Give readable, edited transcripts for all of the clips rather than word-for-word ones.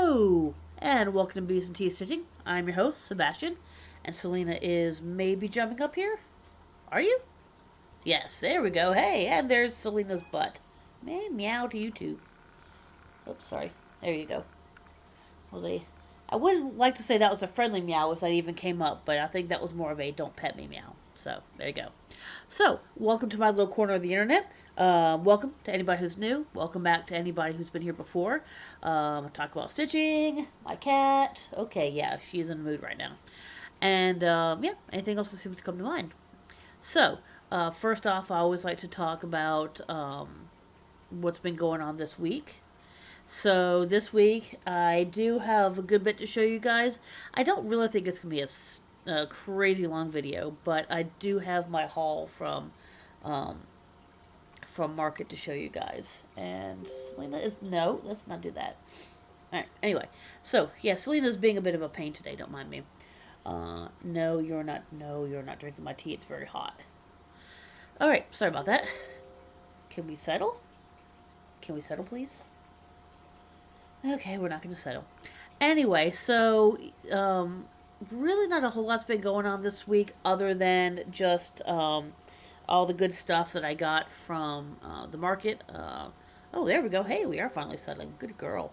Hello, and welcome to Bees and Tea Stitching. I'm your host, Sebastian, and Selena is maybe jumping up here. Are you? Yes, there we go. Hey, and there's Selena's butt. Man, meow to you too. Oops, sorry. There you go. Well, I wouldn't like to say that was a friendly meow if that even came up, but I think that was more of a don't pet me meow. So, there you go. So, welcome to my little corner of the internet. Welcome to anybody who's new. Welcome back to anybody who's been here before. I talk about stitching, my cat. Okay, yeah, she's in the mood right now. And yeah, anything else that seems to come to mind. So, first off, I always like to talk about what's been going on this week. So, this week, I do have a good bit to show you guys. I don't really think it's going to be a crazy long video, but I do have my haul um, from Market to show you guys. And Selena is no, let's not do that. All right. Anyway, so yeah, Selena's being a bit of a pain today. Don't mind me. No, you're not. No, you're not drinking my tea. It's very hot. All right. Sorry about that. Can we settle? Can we settle, please? Okay, we're not going to settle. Anyway, so really not a whole lot's been going on this week other than just all the good stuff that I got from the market. Oh, there we go. Hey, we are finally settling. Good girl.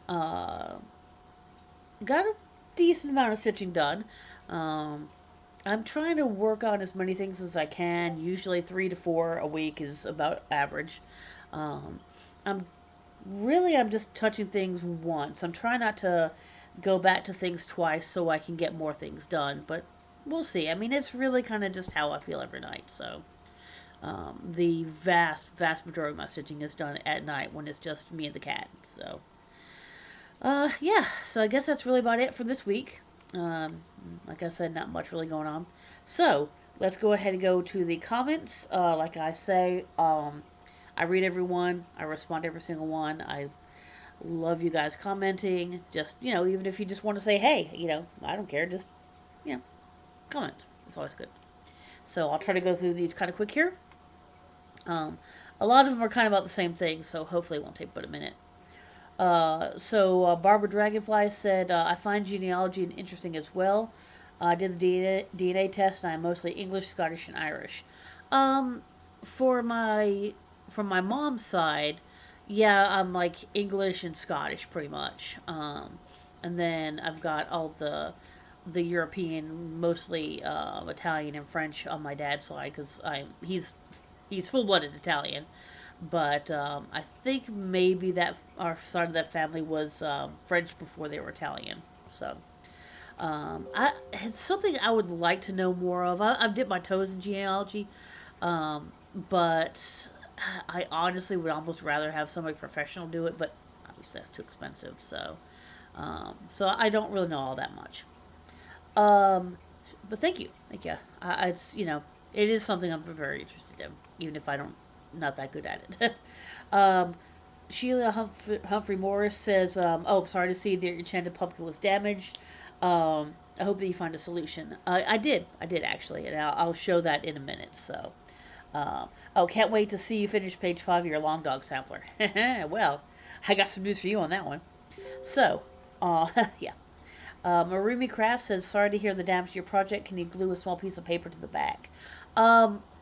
Uh, got a decent amount of stitching done. Um, I'm trying to work on as many things as I can. Usually 3 to 4 a week is about average. Um, I'm I'm just touching things once. I'm trying not to go back to things twice so I can get more things done, but we'll see. I mean, it's really kind of just how I feel every night. So the vast majority of my stitching is done at night when it's just me and the cat. So yeah. So I guess that's really about it for this week. Um, like I said, not much really going on. So let's go ahead and go to the comments. Like I say, I read everyone. I respond to every single one. I love you guys commenting. Just, even if you just want to say, hey, I don't care. Just, you know, comment. It's always good. So I'll try to go through these kind of quick here. Um, a lot of them are kind of about the same thing, so hopefully it won't take but a minute. Barbara Dragonfly said, I find genealogy interesting as well. I did the DNA test, and I'm mostly English, Scottish, and Irish. Um, for my from my mom's side, yeah, I'm like English and Scottish pretty much. And then I've got all the European, mostly Italian and French on my dad's side because he's full blooded Italian. But I think maybe that our side of that family was French before they were Italian. So it's something I would like to know more of. I've dipped my toes in genealogy, um, but I honestly would almost rather have somebody professional do it. But obviously that's too expensive. So I don't really know all that much. Um, but thank you. It's it is something I'm very interested in, even if I don't not that good at it. um, Sheila Humphrey Morris says, "Oh, sorry to see that your enchanted pumpkin was damaged. I hope that you find a solution." I did actually, and I'll show that in a minute. So, uh, oh, can't wait to see you finish page 5 of your long dog sampler. Well, I got some news for you on that one. So, yeah. Marumi Craft says, "Sorry to hear the damage to your project. Can you glue a small piece of paper to the back?"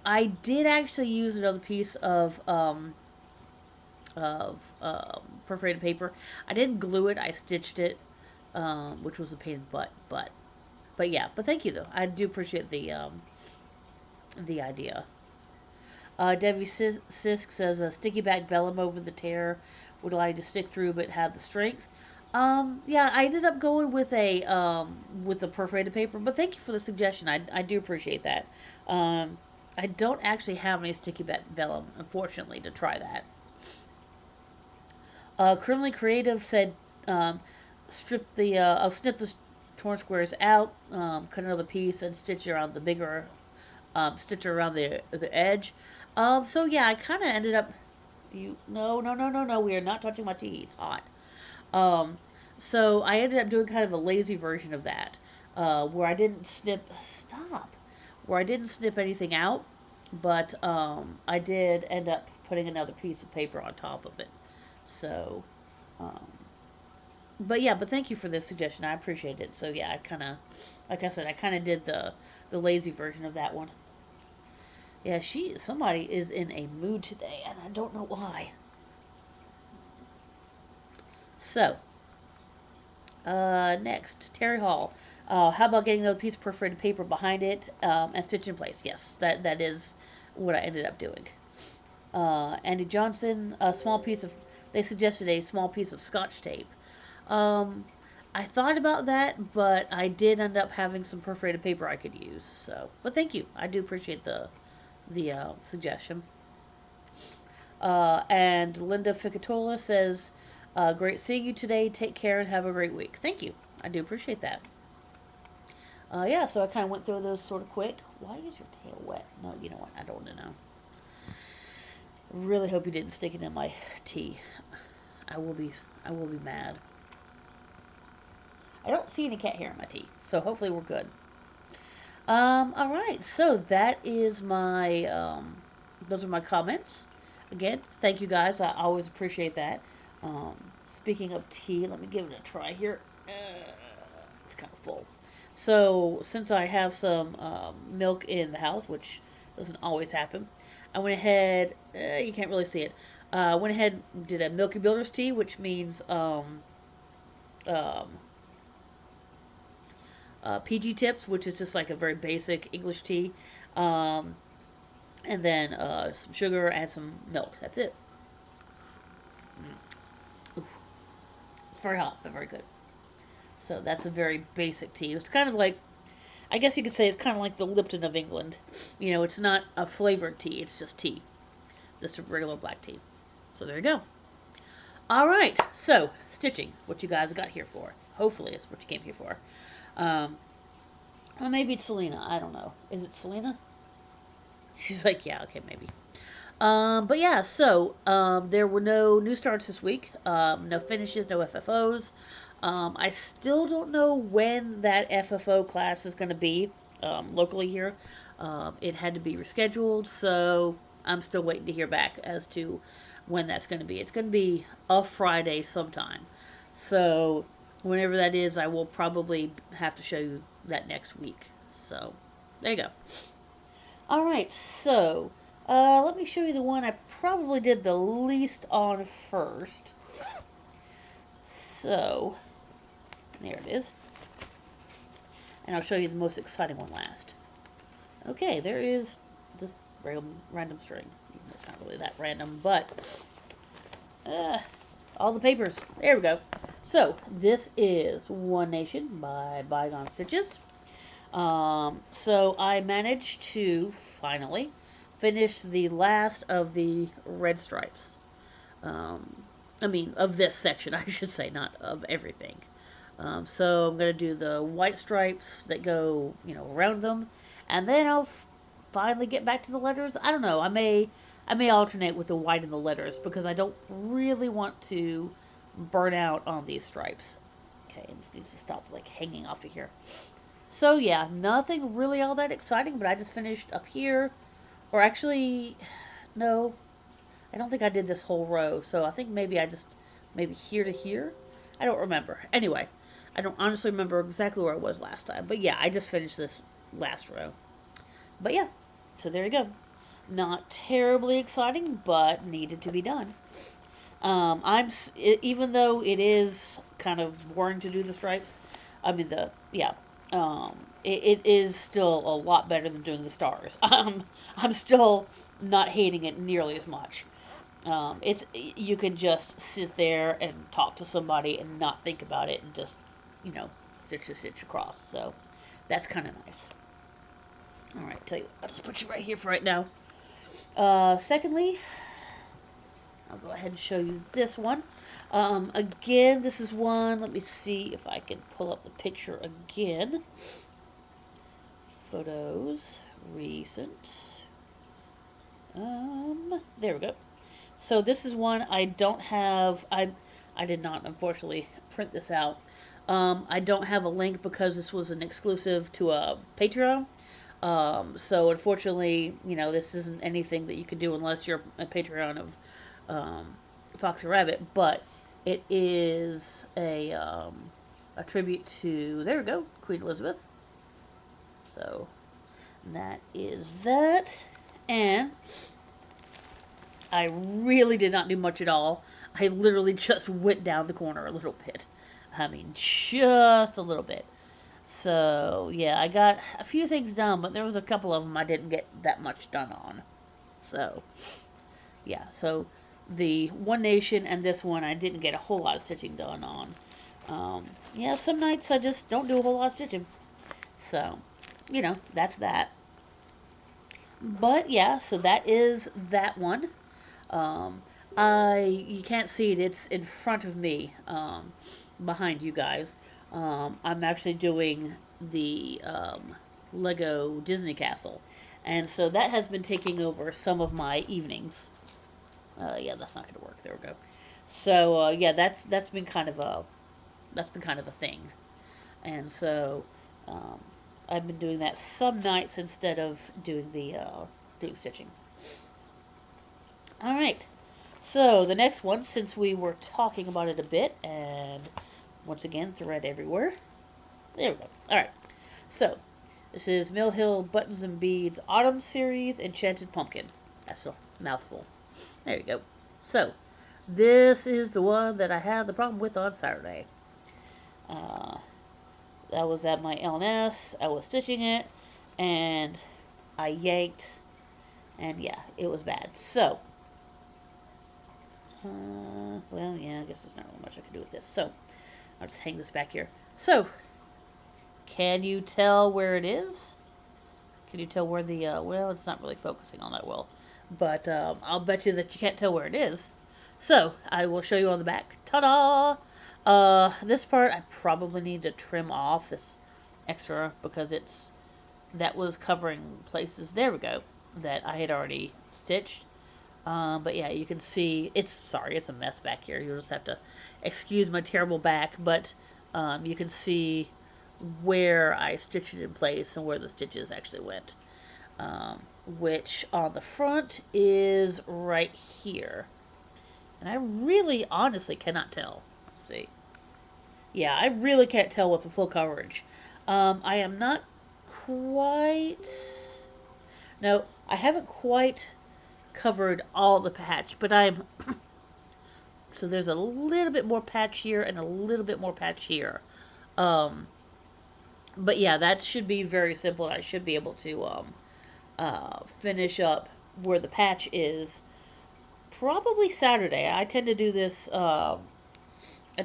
I did actually use another piece of perforated paper. I didn't glue it. I stitched it, which was a pain in the butt. But yeah. But thank you though. I do appreciate the idea. Debbie Sisk says a sticky back vellum over the tear would allow you to stick through but have the strength. Yeah, I ended up going with the perforated paper, but thank you for the suggestion. I do appreciate that. Um, I don't actually have any sticky back vellum, unfortunately, to try that. Criminally Creative said, um, I'll snip the torn squares out, cut another piece, and stitch around the edge. So yeah, I kind of ended up. No. We are not touching my tea. It's hot. Um, so I ended up doing kind of a lazy version of that, where I didn't snip. Stop. Where I didn't snip anything out, but I did end up putting another piece of paper on top of it. So, um, But yeah, but thank you for the suggestion. I appreciate it. So yeah, I kind of, like I said, I kind of did the lazy version of that one. Yeah, somebody is in a mood today, and I don't know why. So, next, Terry Hall. How about getting another piece of perforated paper behind it and stitch in place? Yes, that is what I ended up doing. Andy Johnson, a small piece of. They suggested a small piece of Scotch tape. Um, I thought about that, but I did end up having some perforated paper I could use. So, but thank you. I do appreciate the suggestion. And Linda Ficatola says, "Great seeing you today. Take care and have a great week." Thank you. I do appreciate that. Yeah, so I kind of went through those sort of quick. Why is your tail wet? No, you know what? I don't want to know. Really hope you didn't stick it in my tea. I will be I will be mad. I don't see any cat hair in my tea, so hopefully we're good. All right, so that is my those are my comments. Again, thank you guys. I always appreciate that. Um, Speaking of tea, let me give it a try here. It's kind of full. So since I have some milk in the house, which doesn't always happen, I went ahead. You can't really see it. Went ahead and did a Milky Builder's tea, which means um, PG tips, which is just like a very basic English tea. Um, and then some sugar and some milk. That's it. Oof, it's very hot, but very good. So that's a very basic tea. It's kind of like, I guess you could say it's kind of like the Lipton of England. You know, it's not a flavored tea, it's just tea. Just a regular black tea. So there you go. All right, so stitching, what you guys got here for. Hopefully, it's what you came here for. Um, well, maybe it's Selena. I don't know. Is it Selena? She's like, yeah, okay, maybe. But yeah, so there were no new starts this week, no finishes, no FFOs. I still don't know when that FFO class is going to be locally here. It had to be rescheduled, so I'm still waiting to hear back as to when that's going to be. It's going to be a Friday sometime. So whenever that is, I will probably have to show you that next week. So there you go. All right, so let me show you the one I probably did the least on first. So there it is, and I'll show you the most exciting one last. Okay, there is just random string. It's not really that random, but uh, all the papers. There we go. So this is One Nation by Bygone Stitches. So I managed to finally finish the last of the red stripes. Um, I mean, of this section, I should say, not of everything. So I'm gonna do the white stripes that go, around them, and then I'll finally get back to the letters. I don't know. I may alternate with the white and the letters because I don't really want to burn out on these stripes. Okay, and this needs to stop like hanging off of here. So yeah, nothing really all that exciting, but I just finished up here, or actually, no, I don't think I did this whole row, so I think maybe I just maybe here to here. I don't remember. Anyway, I don't honestly remember exactly where I was last time, but yeah, I just finished this last row. But yeah, so there you go. Not terribly exciting, but needed to be done. Even though it is kind of boring to do the stripes. I mean the yeah. It is still a lot better than doing the stars. I'm still not hating it nearly as much. It's you can just sit there and talk to somebody and not think about it and just you know stitch across. So that's kind of nice. All right, tell you what, I'll just put you right here for right now. Secondly, I'll go ahead and show you this one. Again, this is one. Let me see if I can pull up the picture again. Photos, recent. There we go. So this is one I don't have. I did not unfortunately print this out. I don't have a link because this was an exclusive to a Patreon. So unfortunately, this isn't anything that you can do unless you're a Patreon of um, Foxy Rabbit. But It is a tribute to, there we go, Queen Elizabeth. So that is that. And I really did not do much at all. I literally just went down the corner a little bit. I mean, just a little bit. So, yeah, I got a few things done, but there was a couple of them I didn't get that much done on. So, yeah, so the One Nation and this one I didn't get a whole lot of stitching done on. Yeah, some nights I just don't do a whole lot of stitching. So, that's that. But yeah, so that is that one. Um, you can't see it; it's in front of me, behind you guys. I'm actually doing the Lego Disney Castle, and so that has been taking over some of my evenings. Yeah, that's not going to work. There we go. So yeah, that's been kind of a thing, and so um, I've been doing that some nights instead of doing stitching. All right. So the next one, since we were talking about it a bit, and once again, thread everywhere. There we go. All right. So this is Mill Hill Buttons and Beads Autumn Series Enchanted Pumpkin. That's a mouthful. There you go. So this is the one that I had the problem with on Saturday. Uh, I was at my LNS. I was stitching it, and I yanked, and yeah, it was bad. So well, yeah, I guess there's not really much I can do with this. So, I'll just hang this back here. So, can you tell where it is? Can you tell where well, it's not really focusing on that well. But I'll bet you that you can't tell where it is. So, I will show you on the back. Ta-da! This part I probably need to trim off this extra because that was covering places, there we go, that I had already stitched. But yeah, you can see it's a mess back here. You'll just have to excuse my terrible back, but you can see where I stitched it in place and where the stitches actually went. Um, which on the front is right here. And I really honestly cannot tell. Let's see. Yeah, I really can't tell with the full coverage. I am not quite. No, I haven't quite covered all the patch, but I'm so there's a little bit more patch here and a little bit more patch here. Um, but yeah, that should be very simple. I should be able to finish up where the patch is probably Saturday. I tend to do this. I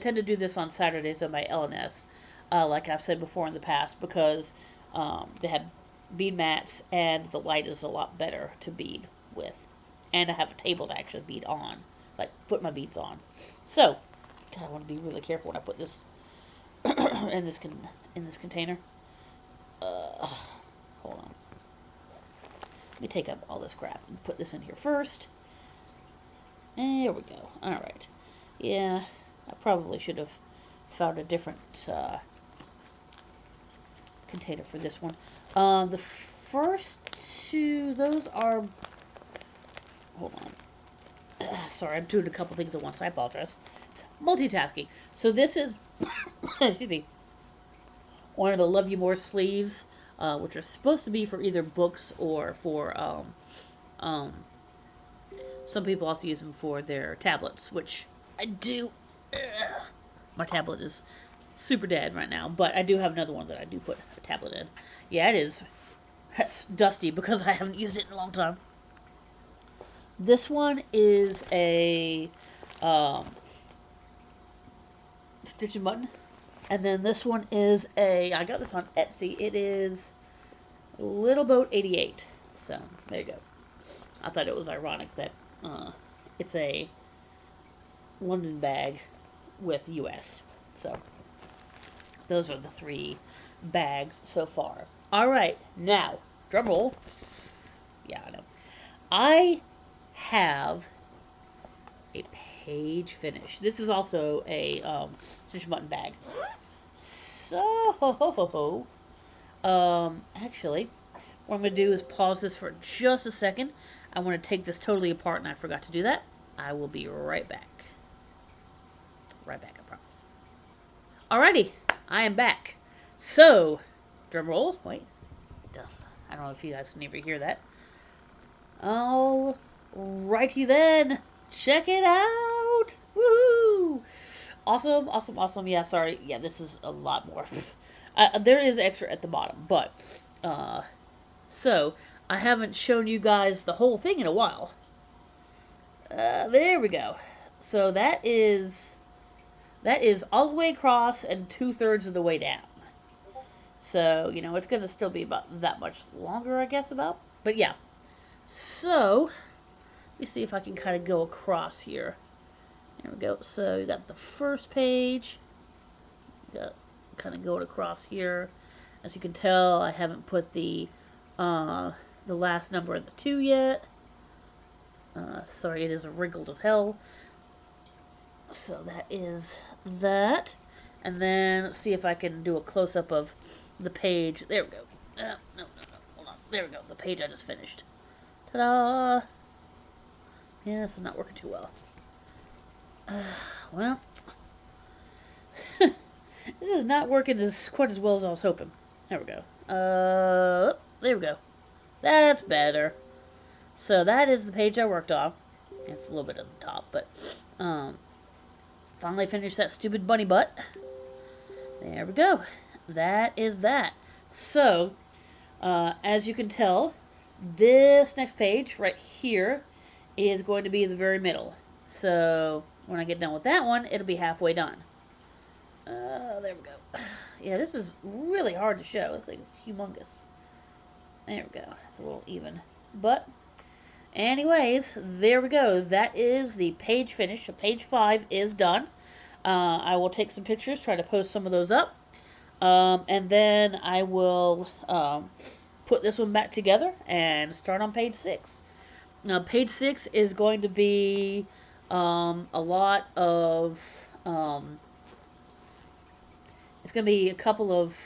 tend to do this on Saturdays on my LNS, like I've said before in the past, because they have bead mats and the light is a lot better to bead with, and I have a table to actually bead on, like put my beads on. So, God, I want to be really careful when I put this in this container. Hold on. Let me take up all this crap and put this in here first. There we go. All right. Yeah, I probably should have found a different container for this one. The first two, those are. Hold on. Sorry, I'm doing a couple things at once. I apologize. Multitasking. So this is, excuse me, one of the Love You More sleeves, which are supposed to be for either books or for um, some people also use them for their tablets, which I do. My tablet is super dead right now, but I do have another one that I do put a tablet in. Yeah, it is. It's dusty because I haven't used it in a long time. This one is a um, stitch and button, and then this one is I got this on Etsy. It is Little Boat 88. So there you go. I thought it was ironic that it's a London bag with US. So those are the three bags so far. All right, now drum roll. Yeah, I know. I have a page finish. This is also a stitch button bag. So, actually, what I'm going to do is pause this for just a second. I want to take this totally apart, and I forgot to do that. I will be right back. Right back, I promise. Alrighty, I am back. So, drum roll. Wait, I don't know if you guys can ever hear that. Alrighty then. Check it out. Woohoo! Awesome, awesome, awesome. Yeah, sorry. Yeah, this is a lot more. There is extra at the bottom, but uh, so I haven't shown you guys the whole thing in a while. There we go. So that is all the way across and 2/3 of the way down. So it's gonna still be about that much longer, I guess. But yeah. So let me see if I can kind of go across here. There we go. So you got the first page. You got kind of going across here. As you can tell, I haven't put uh, the last number in the 2 yet. Sorry, it is wrinkled as hell. So that is that. And then let's see if I can do a close up of the page. There we go. No. Hold on. There we go. The page I just finished. Ta da! Yeah, this is not working too well. Well, this is not working quite as well as I was hoping. There we go. There we go. That's better. So that is the page I worked on. It's a little bit at the top, but um, finally finished that stupid bunny butt. There we go. That is that. So, as you can tell, this next page right here is going to be the very middle. So, when I get done with that one, it'll be halfway done. There we go. Yeah, this is really hard to show. It's like it's humongous. There we go. It's a little even. But, anyways, there we go. That is the page finish. Page 5 is done. I will take some pictures, try to post some of those up. And then I will put this one back together and start on page 6. Now, page 6 is going to be a lot of. It's going to be a couple of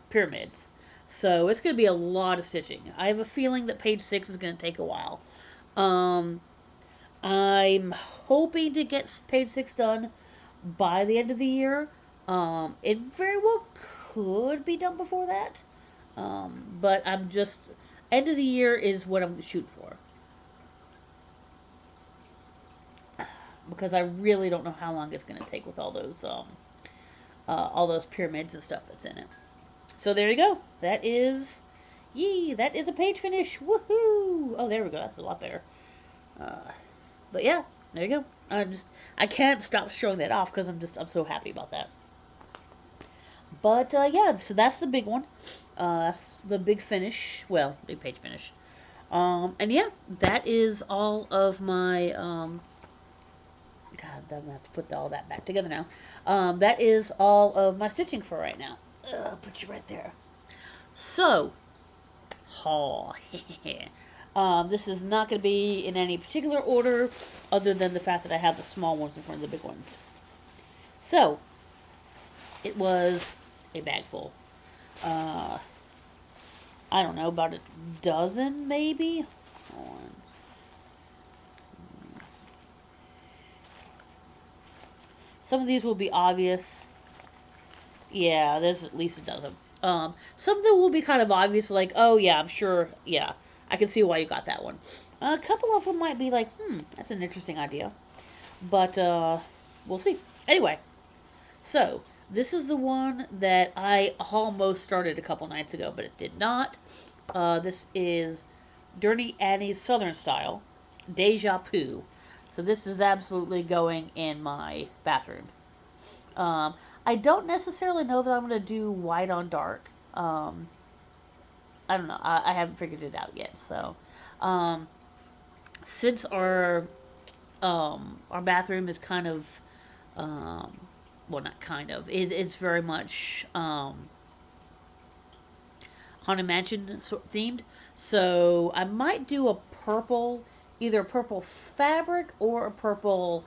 pyramids. So it's going to be a lot of stitching. I have a feeling that page 6 is going to take a while. Um, I'm hoping to get page 6 done by the end of the year. It very well could be done before that. But I'm just end of the year is what I'm shooting for because I really don't know how long it's going to take with all those pyramids and stuff that's in it. So there you go. That is a page finish. Woohoo! Oh, there we go. That's a lot better. Uh, but yeah, there you go. I can't stop showing that off because I'm so happy about that. But yeah, so that's the big one. That's the big finish. Well, big page finish. And yeah, that is all of my. God, I'm gonna have to put all that back together now. That is all of my stitching for right now. Put you right there. So, haul. This is not going to be in any particular order, other than the fact that I have the small ones in front of the big ones. So, it was a bag full. Uh, I don't know, about a dozen maybe. Some of these will be obvious. Yeah, there's at least a dozen. Some of them will be kind of obvious, like, oh yeah, I'm sure, yeah, I can see why you got that one. A couple of them might be like, that's an interesting idea. But we'll see. Anyway, so this is the one that I almost started a couple nights ago, but it did not. This is Dirty Annie's Southern Style, Deja Poo. So this is absolutely going in my bathroom. Um, I don't necessarily know that I'm going to do white on dark. I don't know. I haven't figured it out yet. So, um, since our bathroom is kind of um, well, not kind of. It's very much haunted mansion themed. So I might do a purple, either a purple fabric or a purple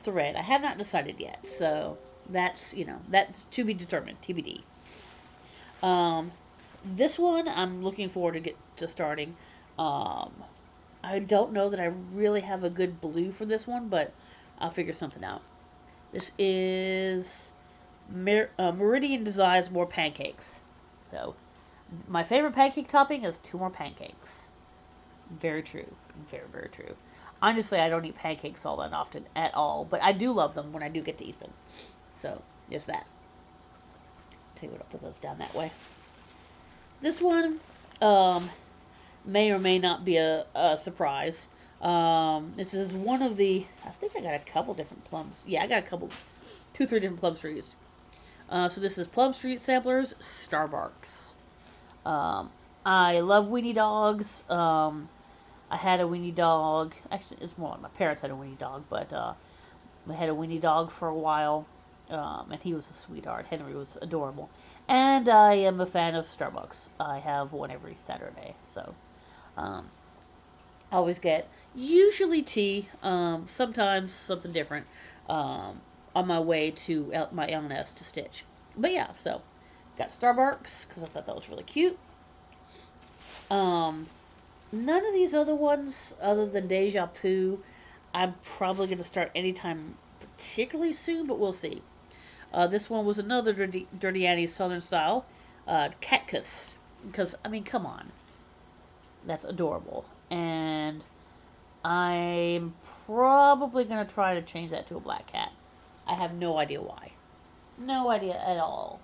thread. I have not decided yet. So that's to be determined. TBD. Um, this one I'm looking forward to get to starting. Um, I don't know that I really have a good blue for this one, but I'll figure something out. This is Meridian Designs More Pancakes. So, my favorite pancake topping is two more pancakes. Very true. Very, very true. Honestly, I don't eat pancakes all that often at all, but I do love them when I do get to eat them. So, there's that. Tell you what, I'll put those down that way. This one um, may or may not be a surprise. This is one of the. I think I got a couple different plums. Yeah, I got a couple, two, three different plum trees. So this is Plum Street Samplers Starbucks. Um, I love weenie dogs. I had a weenie dog. Actually, it's more like my parents had a weenie dog, but I had a weenie dog for a while, and he was a sweetheart. Henry was adorable. And I am a fan of Starbucks. I have one every Saturday, so um, I always get usually tea, sometimes something different, on my way to my LNS to stitch. But yeah, so got Starbucks because I thought that was really cute. Um, None of these other ones, other than Deja Poo, I'm probably going to start anytime particularly soon, but we'll see. This one was another Dirty Annie Southern style, Cactus. Because, I mean, come on. That's adorable. And I'm probably going to try to change that to a black cat. I have no idea why. No idea at all.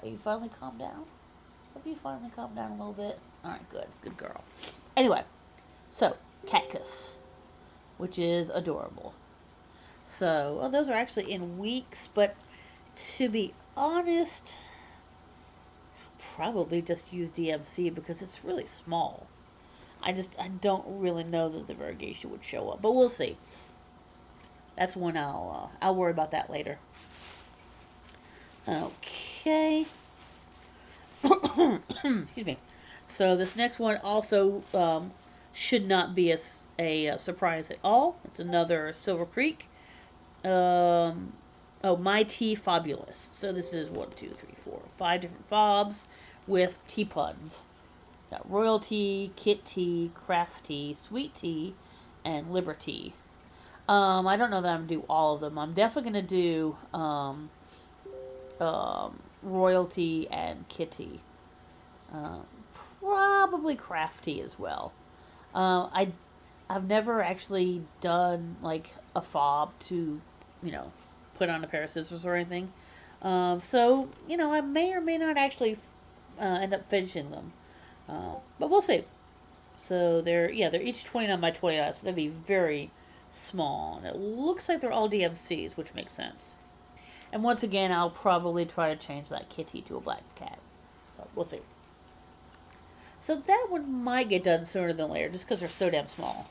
Are you finally calmed down? Have you finally calmed down a little bit? Alright, good. Good girl. Anyway, so, Cactus, which is adorable. So, well, those are actually in weeks, but to be honest, probably just use DMC because it's really small. I don't really know that the variegation would show up, but we'll see. That's when I'll worry about that later. Okay. Excuse me. So this next one also should not be a surprise at all. It's another Silver Creek. Oh, My Tea Fabulous. So this is one, two, three, four, five different fobs with tea puns. Got Royal Tea, Kit Tea, Craft Tea, Sweet Tea, and Liberty. I don't know that I'm gonna do all of them. I'm definitely gonna do Royalty and Kitty. Um, Probably Crafty as well. I I've never actually done like a fob to, you know, put on a pair of scissors or anything. So I may or may not actually end up finishing them, but we'll see. So they're each 29 by 29, so that'd be very small, and it looks like they're all DMCs, which makes sense. And once again, I'll probably try to change that kitty to a black cat. So we'll see. So that one might get done sooner than later, just because they're so damn small.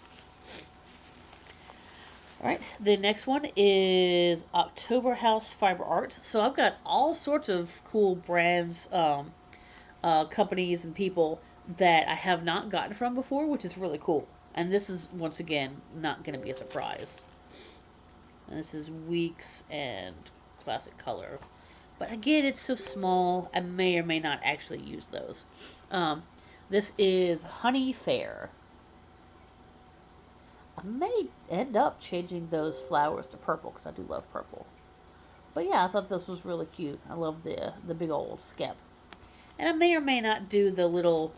All right, the next one is October House Fiber Arts. So I've got all sorts of cool brands, companies, and people that I have not gotten from before, which is really cool. And this is once again not going to be a surprise. And this is Weeks and Classic Color. But again, it's so small, I may or may not actually use those. Um, this is Honey Fair. I may end up changing those flowers to purple because I do love purple. But yeah, I thought this was really cute. I love the big old skep. And I may or may not do the little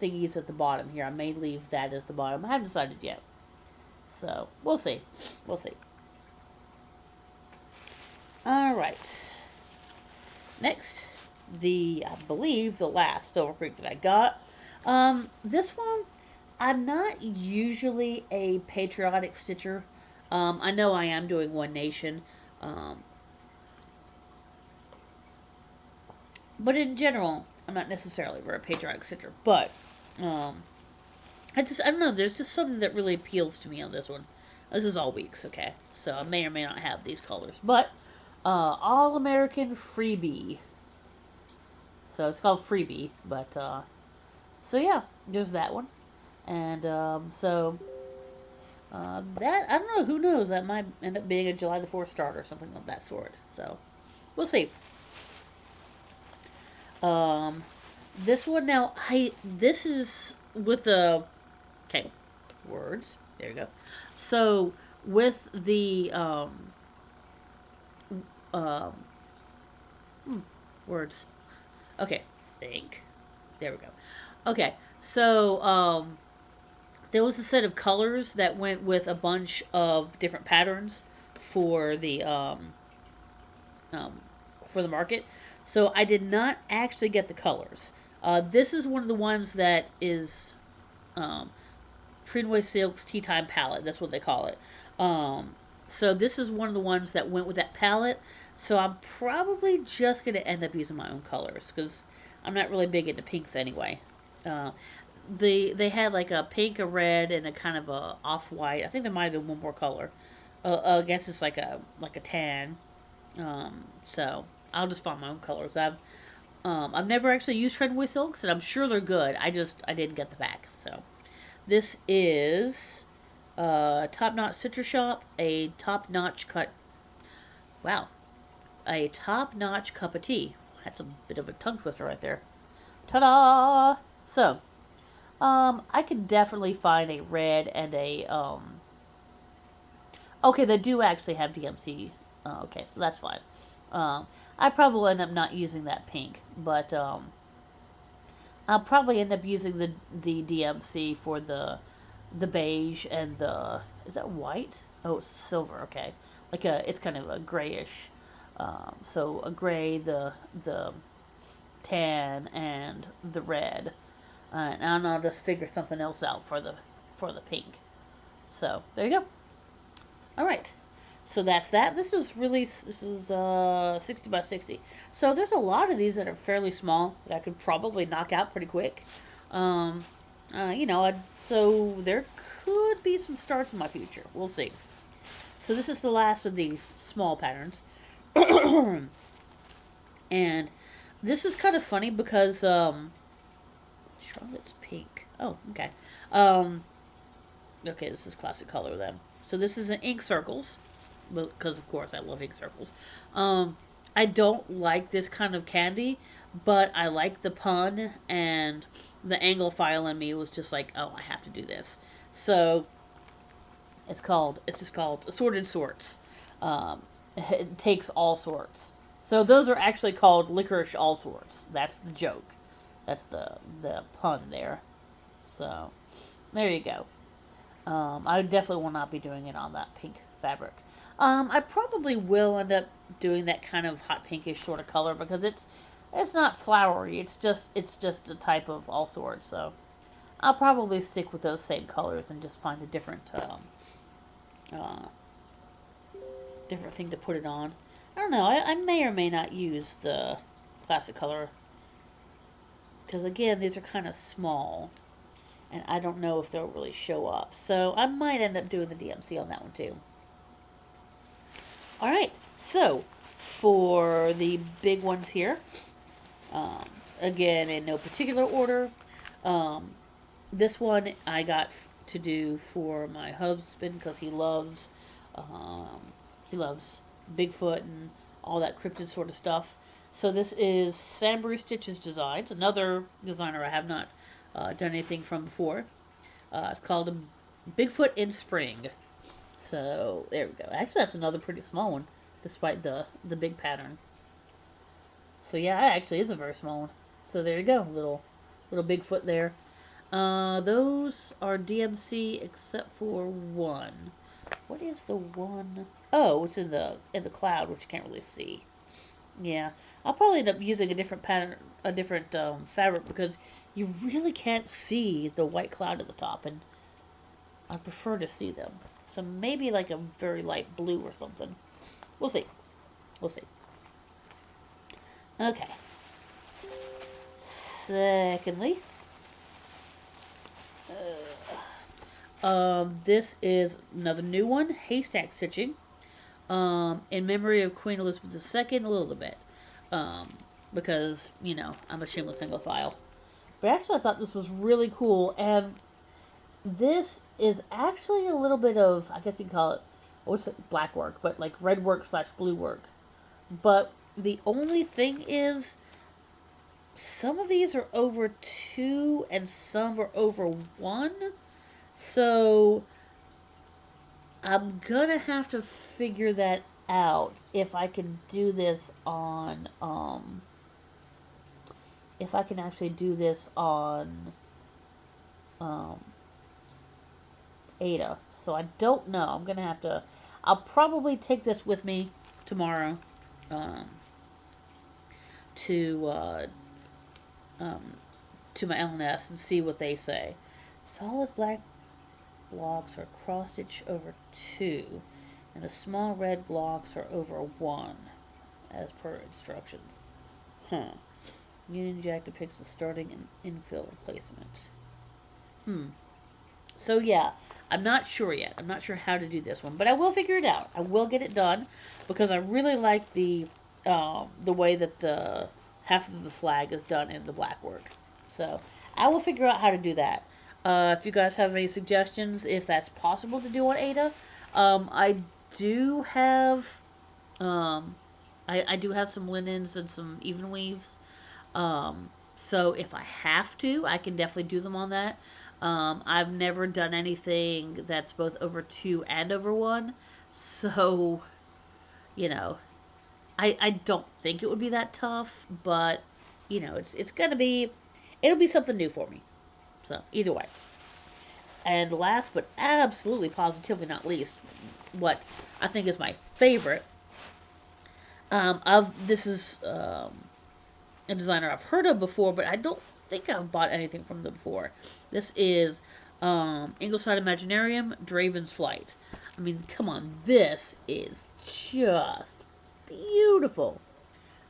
thingies at the bottom here. I may leave that as the bottom. I haven't decided yet. So we'll see. We'll see. All right. Next, I believe the last Silver Creek that I got. This one, I'm not usually a patriotic stitcher. I know I am doing One Nation, um, but in general, I'm not necessarily a very patriotic stitcher. But um, I don't know. There's just something that really appeals to me on this one. This is all weeks, okay? So I may or may not have these colors, but All American Freebie. So it's called Freebie, but so yeah, there's that one. And that I don't know. Who knows? That might end up being a July the 4th start or something of that sort. So we'll see. Um, this one now. This is with the okay words. There you go. So with the um, hmm, words. Okay, think. There we go. Okay, so there was a set of colors that went with a bunch of different patterns for um, for the market. So I did not actually get the colors. This is one of the ones that is um, Trinway Silk's Tea Time palette. That's what they call it. Um, so this is one of the ones that went with that palette. So I'm probably just going to end up using my own colors because I'm not really big into pinks anyway. Uh, they had like a pink, a red, and a kind of a off white. I think there might have been one more color. I guess it's like a tan. So I'll just find my own colors. I've never actually used Treadway silks, and I'm sure they're good. I didn't get the pack. So this is Top Notch Citrus Shop, a top notch cut. Wow, a top notch cup of tea. That's a bit of a tongue twister right there. Ta-da! So I can definitely find a red and a Okay, they do actually have DMC. Okay, so that's fine. I probably end up not using that pink, but I'll probably end up using the DMC for the beige and the is that white? Oh, it's silver. Okay, like it's kind of a grayish. So a gray, the tan, and the red. And I'll just figure something else out for the pink. So there you go. All right. So that's that. This is 60 by 60. So there's a lot of these that are fairly small that I could probably knock out pretty quick. Um, so there could be some starts in my future. We'll see. So this is the last of the small patterns, and this is kind of funny because Charlotte's pink. Oh, okay. Um, okay, this is classic color then. So this is an ink circles, because of course I love ink circles. Um, I don't like this kind of candy, but I like the pun, and the Anglophile in me was just like, oh, I have to do this. So it's just called Assorted Sorts. Um, it takes all sorts. So those are actually called licorice all sorts. That's the joke. That's the pun there. So there you go. I definitely will not be doing it on that pink fabric. I probably will end up doing that kind of hot pinkish sort of color because it's not flowery. It's just a type of all sorts. So I'll probably stick with those same colors and just find a uh, different thing to put it on. I don't know. I may or may not use the classic color because again these are kind of small and I don't know if they'll really show up. So I might end up doing the DMC on that one too. All right, so for the big ones here, um, again in no particular order, um, this one I got to do for my husband because um, he loves Bigfoot and all that cryptid sort of stuff. So this is Sambury Stitches Designs, another designer I have not done anything from before. It's called a Bigfoot in Spring. So there we go. Actually, that's another pretty small one, despite the big pattern. So yeah, it actually is a very small one. So there you go, little Bigfoot there. Those are DMC except for one. What is the one? Oh, it's in the cloud, which you can't really see. Yeah, I'll probably end up using a different pattern, a different fabric because you really can't see the white cloud at the top, and I prefer to see them. So maybe like a very light blue or something. We'll see. We'll see. Okay. Secondly, this is another new one, haystack stitching. In memory of Queen Elizabeth II, a little bit, um, because I'm a shameless Anglophile. But actually, I thought this was really cool, and this is actually a little bit of, I guess you can call it, what's it, black work, but like red work slash blue work. But the only thing is, some of these are over two and some are over one. So I'm gonna have to figure that out if I can do this on if I can actually do this on um, Ada. So I don't know. I'm gonna have to. I'll probably take this with me tomorrow um, to um, to my LNS and see what they say. Solid black blocks are cross stitch over 2, and the small red blocks are over 1, as per instructions. Huh. Union Jack depicts the starting and infill placement. Hmm. So yeah, I'm not sure yet. I'm not sure how to do this one, but I will figure it out. I will get it done because I really like the way that the half of the flag is done in the black work. So I will figure out how to do that. If you guys have any suggestions, if that's possible to do on Ada, I do have um, I do have some linens and some even weaves. So if I have to, I can definitely do them on that. I've never done anything that's both over 2 and over 1. So, you know, I don't think it would be that tough, but it's gonna be it'll be something new for me. So either way. And last but absolutely positively not least, what I think is my favorite of this is a designer I've heard of before, but I don't think I've bought anything from them before. This is Ingleside Imaginarium Draven's Flight. I mean, come on, this is just beautiful.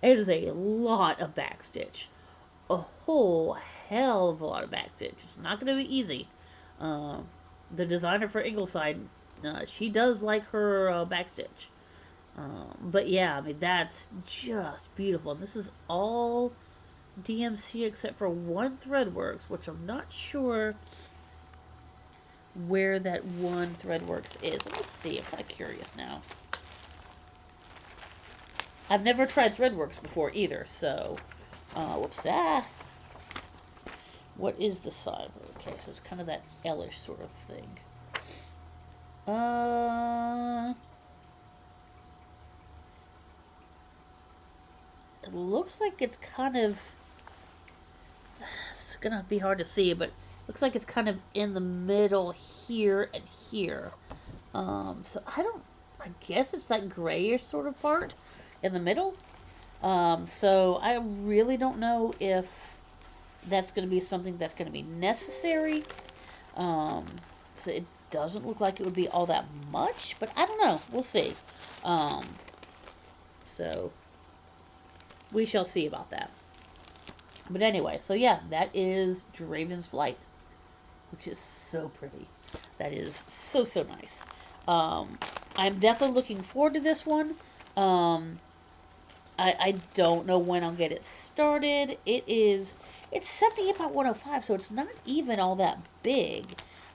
It is a lot of backstitch. A whole hell of a lot of backstitch. It's not going to be easy. Um, the designer for Ingleside, she does like her backstitch. But yeah, I mean, that's just beautiful. This is all DMC except for one Threadworks, which I'm not sure where that one Threadworks is. Let me see. I'm kind of curious now. I've never tried Threadworks before either, so whoops. What is the side? Okay, so it's kind of that L-ish sort of thing. It looks like it's kind of. It's gonna be hard to see, but looks like it's kind of in the middle here and here. So I don't. I guess it's that grayish sort of part in the middle. So I really don't know if that's going to be something that's going to be necessary. Um, it doesn't look like it would be all that much, but I don't know. We'll see. Um, so we shall see about that. But anyway, so yeah, that is Draven's Flight, which is so pretty. That is so so nice. Um, I'm definitely looking forward to this one. Um, I don't know when I'll get it started. It's 70 by 105, so it's not even all that big.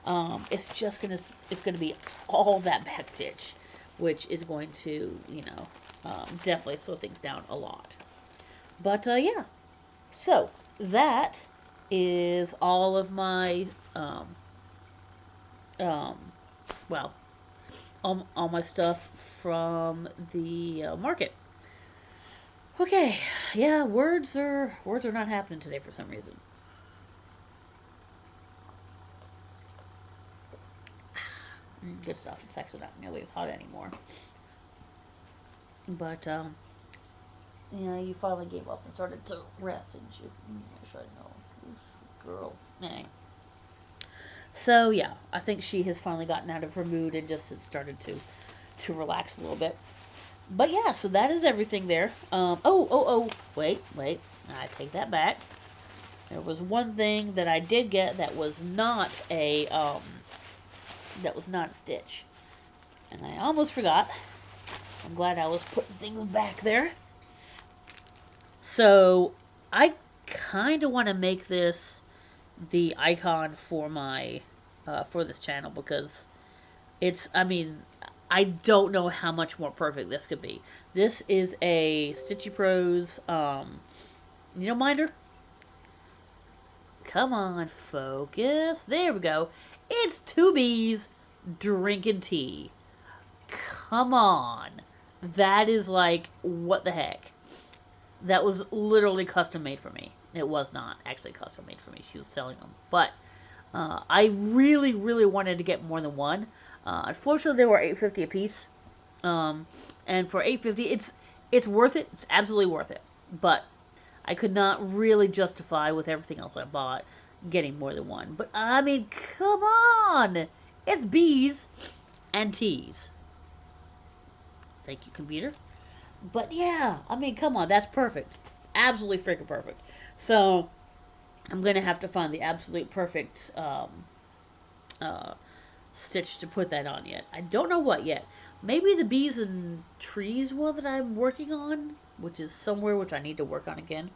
It's gonna be all that backstitch, which is going to definitely slow things down a lot. But yeah, so that is all of my um, um, well, all my stuff from the market. Okay, yeah, words are not happening today for some reason. Good stuff. It's actually not nearly as hot anymore. But yeah, you finally gave up and started to rest, didn't you? Yes, I know. Girl. Nay. So yeah, I think she has finally gotten out of her mood and just has started to relax a little bit. But yeah, so that is everything there. Oh, wait. I take that back. There was one thing that I did get that was not a stitch, and I almost forgot. I'm glad I was putting things back there. So I kind of want to make this the icon for my for this channel because it's. I mean, I don't know how much more perfect this could be. This is a Stitchy Pros needle minder. Come on, focus. There we go. It's two bees drinking tea. Come on. That is like, what the heck? That was literally custom made for me. It was not actually custom made for me. She was selling them, but I really, really wanted to get more than one. Unfortunately, they were $8.50 a piece, um, and for $8.50, it's worth it. It's absolutely worth it. But I could not really justify with everything else I bought getting more than one. But I mean, come on, it's bees and teas. Thank you, computer. But yeah, I mean, come on, that's perfect. Absolutely freaking perfect. So I'm gonna have to find the absolute perfect uh, stitch to put that on yet. I don't know what yet. Maybe the bees and trees one that I'm working on, which is somewhere which I need to work on again.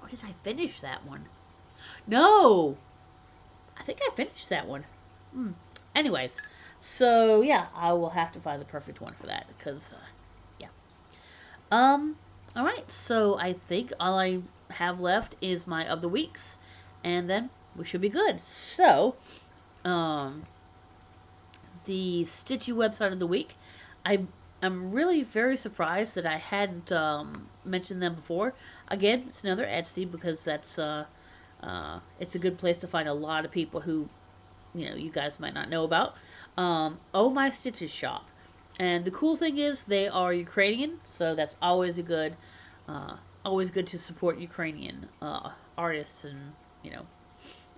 Or did I finish that one? No, I think I finished that one. Hmm. Anyways, so yeah, I will have to find the perfect one for that because yeah. Um. All right. So I think all I have left is my of the weeks, and then we should be good. So, um, the Stitchy website of the week. I I'm really very surprised that I hadn't mentioned them before. Again, it's another Etsy because it's a good place to find a lot of people who you guys might not know about. Oh My Stitches shop, and the cool thing is they are Ukrainian, so that's uh, always good to support Ukrainian artists and you know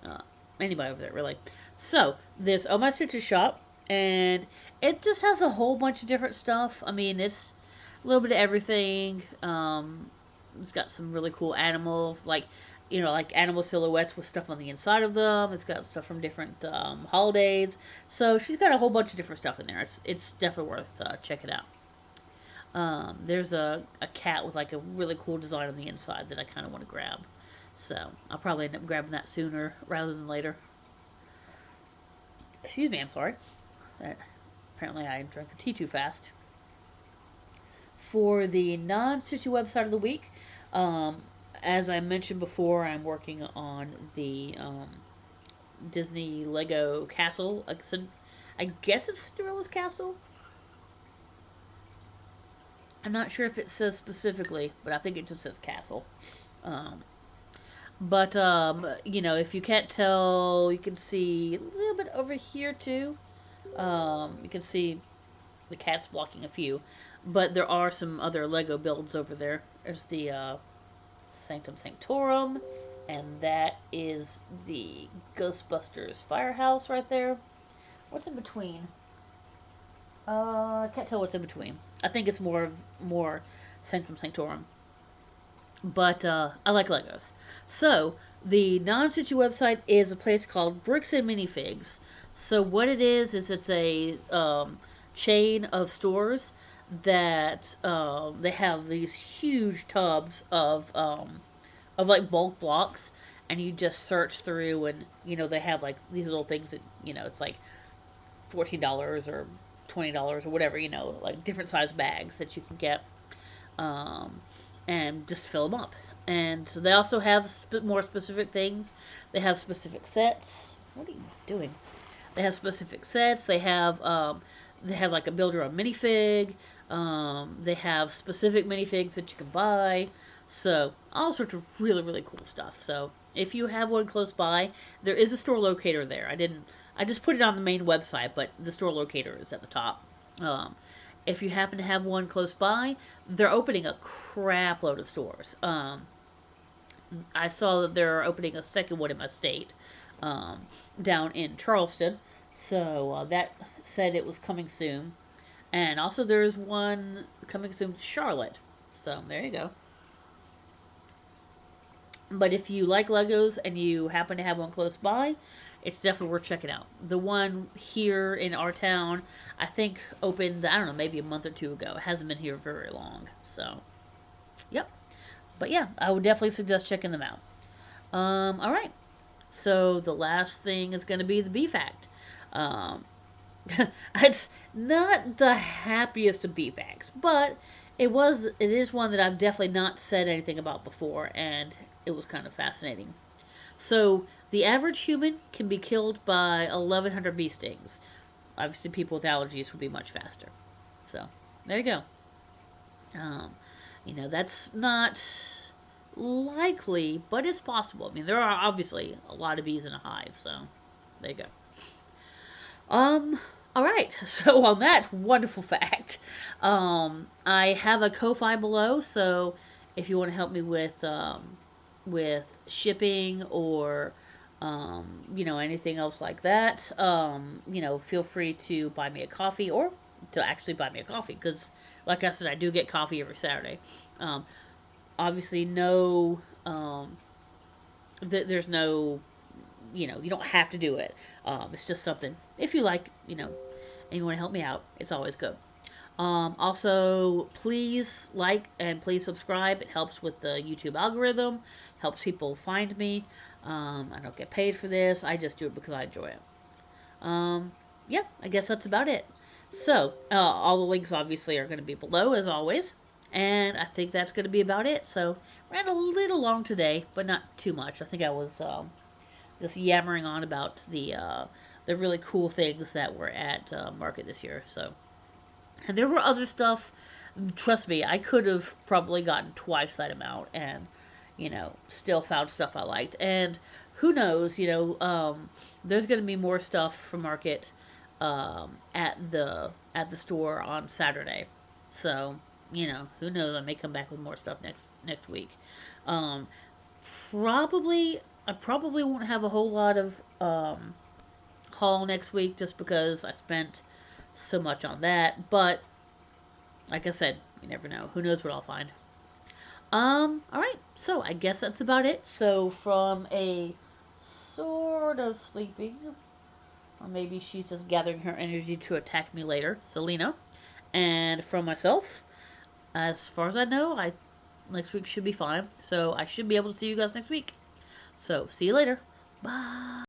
uh, anybody over there really. So this Oh My Stitches shop, and it just has a whole bunch of different stuff. I mean, it's a little bit of everything. It's got some really cool animals, like animal silhouettes with stuff on the inside of them. It's got stuff from different holidays. So she's got a whole bunch of different stuff in there. It's definitely worth checking out. There's a cat with like a really cool design on the inside that I kind of want to grab. So I'll probably end up grabbing that sooner rather than later. Excuse me, I'm sorry. Apparently I drank the tea too fast. For the non-Stitchy website of the week, um, as I mentioned before, I'm working on the Disney Lego castle. I guess it's Cinderella's castle. I'm not sure if it says specifically, but I think it just says castle. Um, but if you can't tell, you can see a little bit over here too. You can see the cat's blocking a few, but there are some other Lego builds over there. There's the Sanctum Sanctorum, and that is the Ghostbusters firehouse right there. What's in between? I can't tell what's in between. I think it's more Sanctum Sanctorum, but I like Legos. So the non-Stitchy website is a place called Bricks and Minifigs. So what it is it's a chain of stores that they have these huge tubs of like bulk blocks, and you just search through, and they have like these little things that it's like $14 or $20 or whatever, like different size bags that you can get, um, and just fill them up. And so they also have more specific things. They have specific sets. What are you doing? They have specific sets. They have like a build your own minifig. They have specific minifigs that you can buy. So all sorts of really really cool stuff. So if you have one close by, there is a store locator there. I didn't. I just put it on the main website, but the store locator is at the top. Um, if you happen to have one close by, they're opening a crap load of stores. I saw that they're opening a second one in my state, um, down in Charleston. So that said it was coming soon. And also there's one coming soon to Charlotte. So there you go. But if you like Legos and you happen to have one close by, it's definitely worth checking out. The one here in our town, I think opened, I don't know, maybe a month or two ago. It hasn't been here very long. So, yep. But yeah, I would definitely suggest checking them out. All right. So the last thing is going to be the B fact. Um, it's not the happiest of B facts, but it is one that I've definitely not said anything about before, and it was kind of fascinating. So the average human can be killed by 1,100 bee stings. Obviously, people with allergies would be much faster. So there you go. Um, that's not likely, but it's possible. I mean, there are obviously a lot of bees in a hive, so there you go. Um, all right. So on that wonderful fact, I have a Ko-fi below. So if you want to help me with shipping or anything else like that, feel free to buy me a coffee or to actually buy me a coffee because, like I said, I do get coffee every Saturday. Um, Obviously, no, there's no, you don't have to do it. It's just something if you like, and you want to help me out, it's always good. Also, please like and please subscribe. It helps with the YouTube algorithm, helps people find me. I don't get paid for this. I just do it because I enjoy it. Um, yeah, I guess that's about it. So, all the links obviously are going to be below as always. And I think that's going to be about it. So, ran a little long today, but not too much. I think I was just yammering on about the really cool things that were at market this year. So, and there were other stuff. Trust me, I could have probably gotten twice that amount and, still found stuff I liked. And who knows, there's going to be more stuff from market at the store on Saturday. So, who knows? I may come back with more stuff next week. Um, I probably won't have a whole lot of haul next week just because I spent so much on that. But like I said, you never know. Who knows what I'll find? All right. So I guess that's about it. So from a sort of sleeping, or maybe she's just gathering her energy to attack me later, Selena, and from myself, as far as I know, I next week should be fine. So I should be able to see you guys next week. So see you later. Bye.